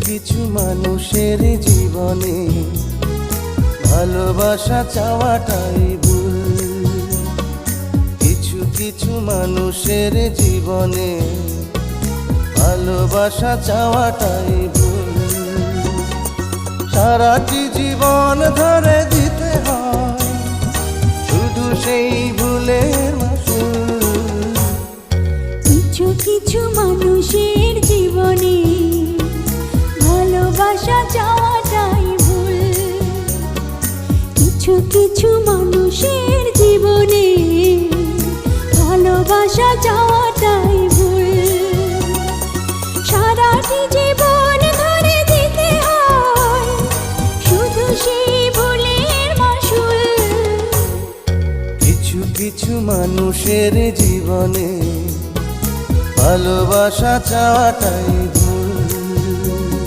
কিছু মানুষের জীবনে ভালোবাসা চাওয়াটাই ভুল। কিছু কিছু মানুষের জীবনে ভালোবাসা চাওয়াটাই ভুল। সারাটি জীবন ধরে দিতে হয় শুধু সেই ভুলের মাসুল। কিছু কিছু মানুষের জীবনে ভালোবাসা চাওয়াটাই ভুল। কিছু কিছু মানুষের জীবনে ভালোবাসা চাওয়াটাই ভুল। সারাটি জীবন ধরে দিতে হয় শুধু সেই ভুলের মাসুল। কিছু কিছু মানুষের জীবনে ভালোবাসা চাওয়াটাই ভুল।